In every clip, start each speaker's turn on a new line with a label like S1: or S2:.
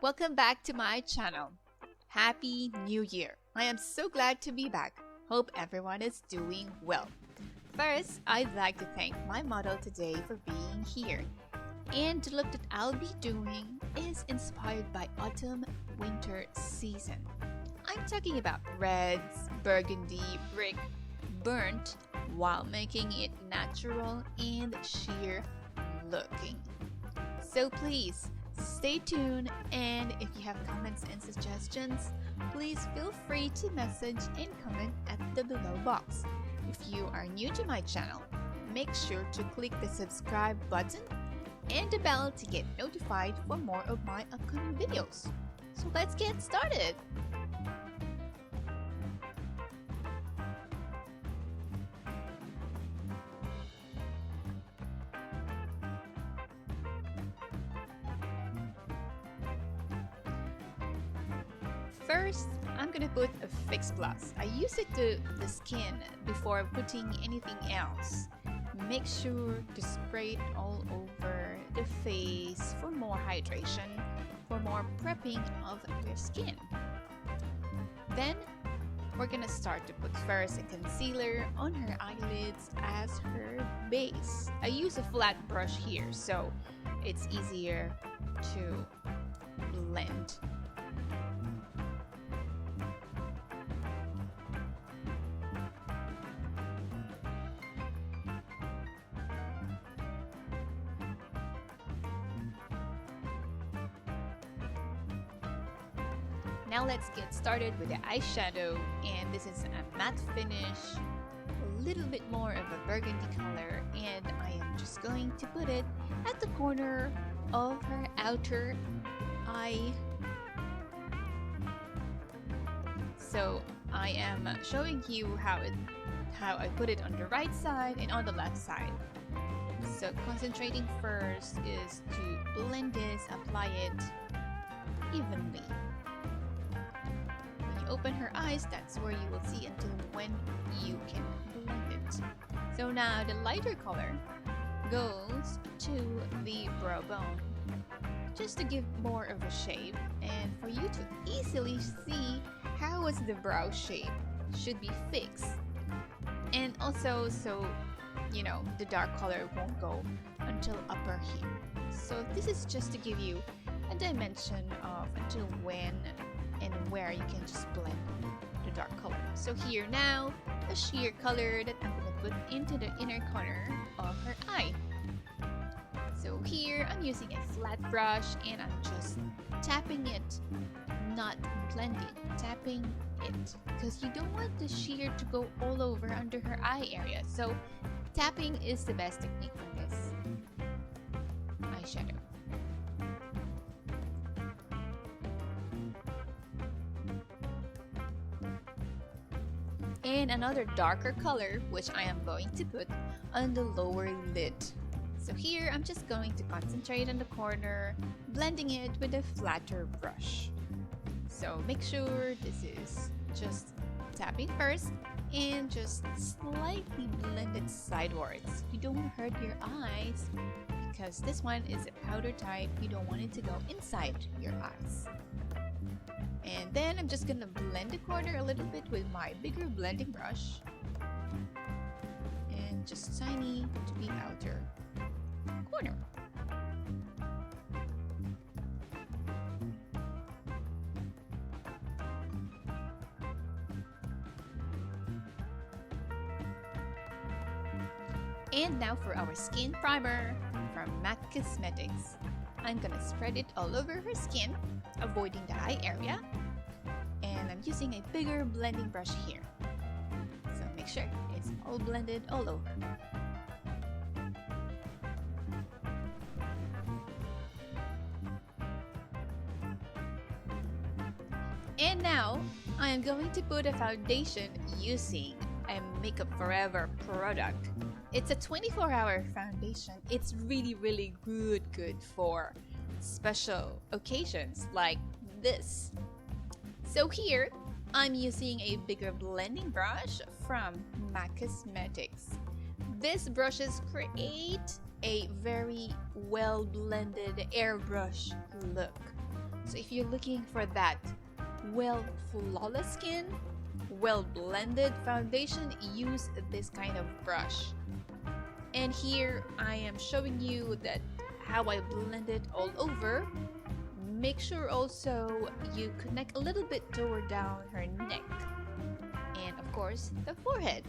S1: Welcome back to my channel. Happy New Year! I am so glad to be back. Hope everyone is doing well. First, I'd like to thank my model today for being here. And the look that I'll be doing is inspired by autumn-winter season. I'm talking about reds, burgundy, brick, burnt, while making it natural and sheer looking. So please, stay tuned, and if you have comments and suggestions, please feel free to message and comment at the below box. If you are new to my channel, make sure to click the subscribe button and the bell to get notified for more of my upcoming videos. So let's get started! First, I'm gonna put a fix plus. I use it to the skin before putting anything else. Make sure to spray it all over the face for more hydration, for more prepping of your skin. Then, we're gonna start to put first a concealer on her eyelids as her base. I use a flat brush here, so it's easier to blend. Now let's get started with the eyeshadow, and this is a matte finish, a little bit more of a burgundy color, and I am just going to put it at the corner of her outer eye. So I am showing you how I put it on the right side and on the left side. So concentrating first is to blend this, apply it evenly. Open her eyes, that's where you will see until when you can blend it. So now the lighter color goes to the brow bone, just to give more of a shape and for you to easily see how is the brow shape should be fixed. And also so you know the dark color won't go until upper here. So this is just to give you a dimension of until when and where you can just blend the dark color. So here now, a sheer color that I'm going to put into the inner corner of her eye. So here, I'm using a flat brush and I'm just tapping it, not blending, tapping it. Because you don't want the sheer to go all over under her eye area. So tapping is the best technique for this eyeshadow. And another darker color, which I am going to put on the lower lid. So here, I'm just going to concentrate on the corner, blending it with a flatter brush. So make sure this is just tapping first and just slightly blend it sidewards. You don't want to hurt your eyes because this one is a powder type. You don't want it to go inside your eyes. And then I'm just gonna blend the corner a little bit with my bigger blending brush. And just tiny to the outer corner. And now for our skin primer from MAC Cosmetics. I'm gonna spread it all over her skin, avoiding the eye area. And I'm using a bigger blending brush here. So make sure it's all blended all over. And now, I am going to put a foundation using a Makeup Forever product. It's a 24-hour foundation. It's really good for special occasions like this. So here, I'm using a bigger blending brush from MAC Cosmetics. These brushes create a very well blended airbrush look. So if you're looking for that flawless skin, blended foundation, use this kind of brush. And here I am showing you that how I blend it all over. Make sure also you connect a little bit toward down her neck and of course the forehead.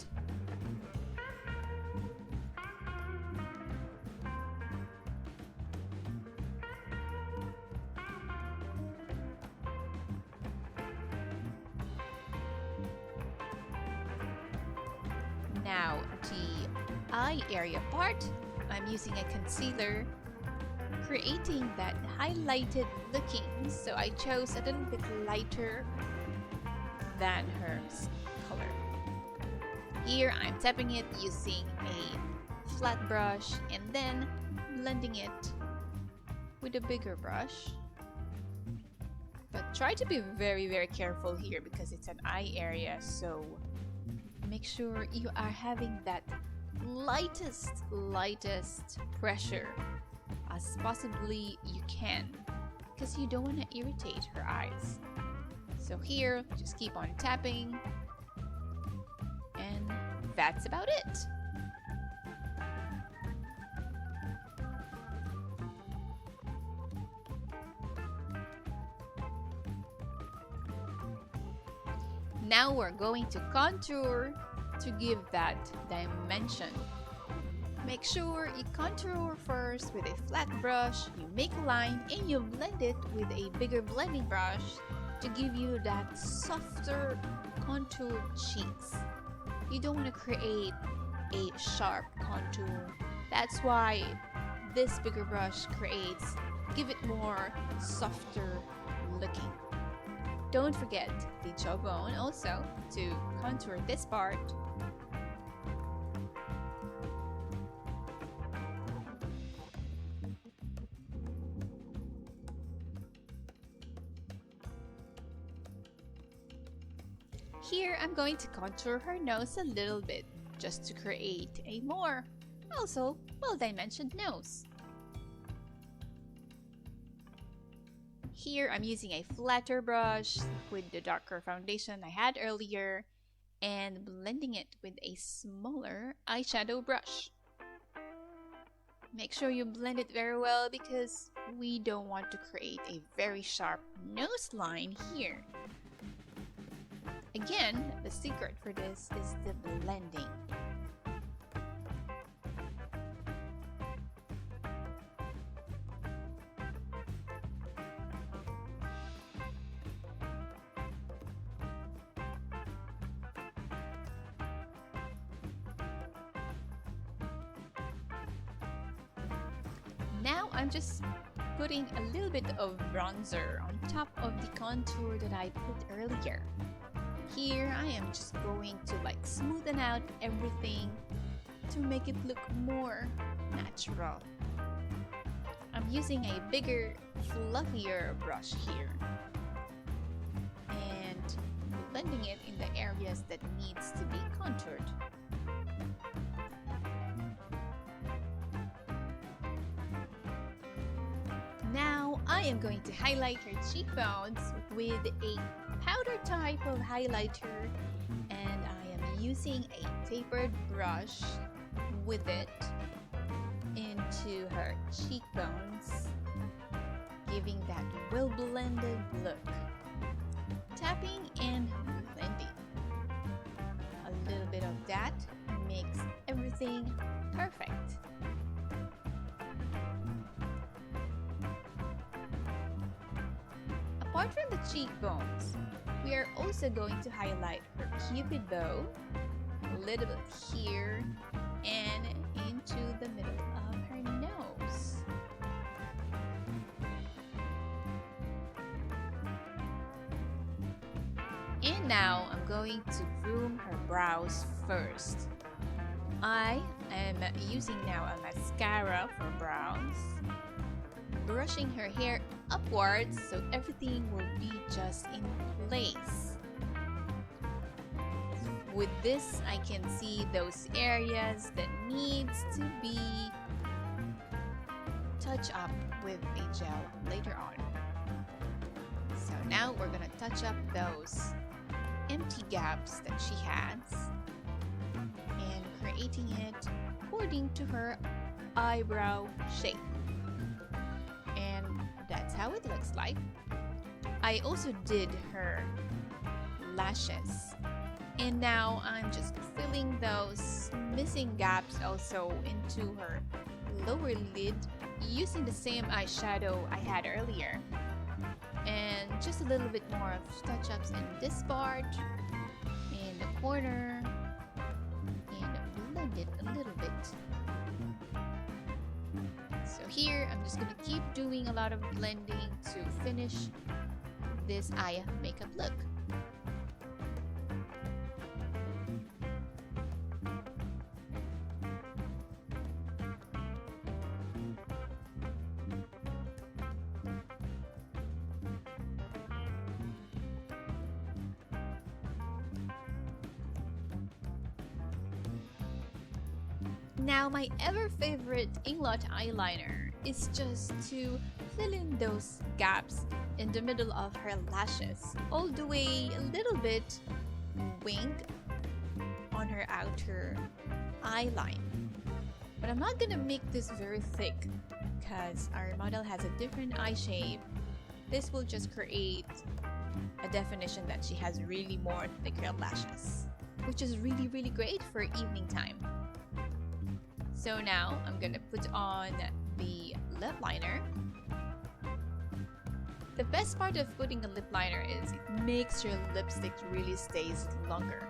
S1: Now the eye area part, I'm using a concealer, creating that highlighted looking, so I chose a little bit lighter than her color. Here I'm tapping it using a flat brush and then blending it with a bigger brush. But try to be very careful here because it's an eye area, so make sure you are having that lightest pressure as possibly you can, because you don't want to irritate her eyes. So here, just keep on tapping, and that's about it. Now we're going to contour to give that dimension. Make sure you contour first with a flat brush, you make a line and you blend it with a bigger blending brush to give you that softer contour cheeks. You don't want to create a sharp contour. That's why this bigger brush give it more softer looking. Don't forget the jawbone also to contour this part. Here I'm going to contour her nose a little bit just to create a more well-dimensioned nose. Here I'm using a flatter brush with the darker foundation I had earlier and blending it with a smaller eyeshadow brush. Make sure you blend it very well because we don't want to create a very sharp nose line here. Again, the secret for this is the blending. Now I'm just putting a little bit of bronzer on top of the contour that I put earlier. Here I am just going to smoothen out everything to make it look more natural. I'm using a bigger, fluffier brush here and blending it in the areas that needs to be contoured. Now I am going to highlight her cheekbones with a powder type of highlighter, and I am using a tapered brush with it into her cheekbones, giving that well-blended look. Tapping and blending. A little bit of that makes everything perfect. Apart from the cheekbones, we are also going to highlight her cupid bow, a little bit here and into the middle of her nose. And now I'm going to groom her brows first. I am using now a mascara for brows, brushing her hair upwards so everything will be just in place. With this, I can see those areas that needs to be touched up with a gel later on. now we're gonna touch up those empty gaps that she has and creating it according to her eyebrow shape. And that's how it looks like. I also did her lashes. And now I'm just filling those missing gaps also into her lower lid using the same eyeshadow I had earlier. And just a little bit more of touch-ups in this part, in the corner, and blend it a little bit. So here, I'm just gonna keep doing a lot of blending to finish this eye makeup look. Now my ever favorite Inglot eyeliner is just to fill in those gaps in the middle of her lashes, all the way a little bit wing on her outer eye line. But I'm not gonna make this very thick because our model has a different eye shape. This will just create a definition that she has really more thicker lashes, which is really great for evening time. So now I'm gonna put on the lip liner. The best part of putting a lip liner is it makes your lipstick really stays longer.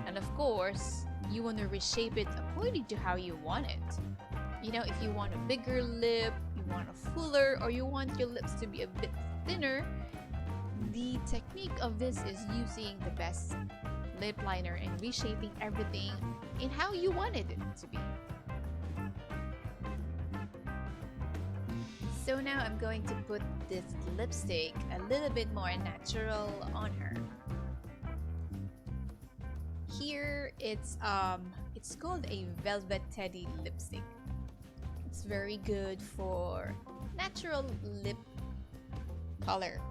S1: And of course, you want to reshape it according to how you want it. You know, if you want a bigger lip, you want a fuller, or you want your lips to be a bit thinner, the technique of this is using the best lip liner and reshaping everything in how you wanted it to be. So now I'm going to put this lipstick a little bit more natural on her. Here it's called a Velvet Teddy lipstick. It's very good for natural lip color.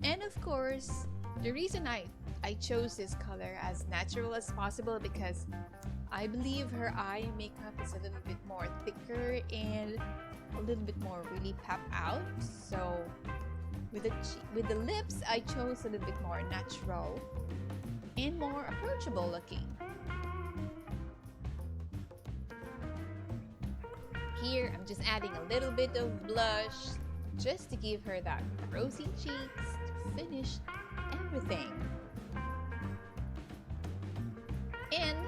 S1: And of course, the reason I chose this color as natural as possible because I believe her eye makeup is a little bit more thicker and a little bit more really pop out. So with the lips, I chose a little bit more natural and more approachable looking. Here, I'm just adding a little bit of blush just to give her that rosy cheeks to finish everything. And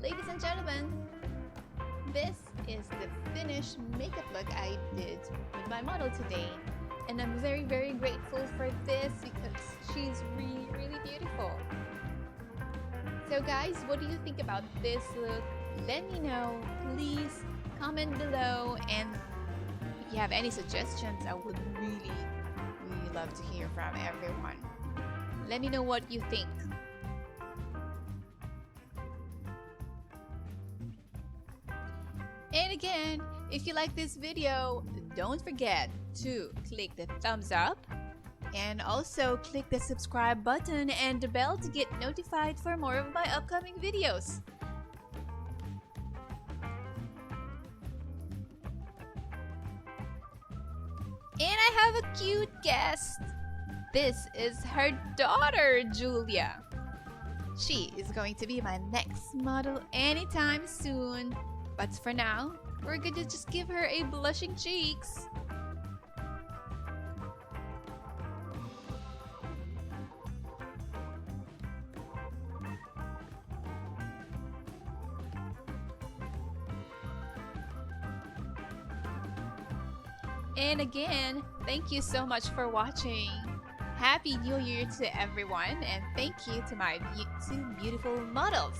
S1: ladies and gentlemen, this is the finished makeup look I did with my model today. And I'm very grateful for this because she's really beautiful. So guys, what do you think about this look? Let me know. Please comment below, and if you have any suggestions, I would really love to hear from everyone. Let me know what you think. And again, if you like this video, don't forget to click the thumbs up and also click the subscribe button and the bell to get notified for more of my upcoming videos. And I have a cute guest. This is her daughter, Julia. She is going to be my next model anytime soon. But for now, we're going to just give her a blushing cheeks. And again, thank you so much for watching. Happy New Year to everyone, and thank you to my two beautiful models.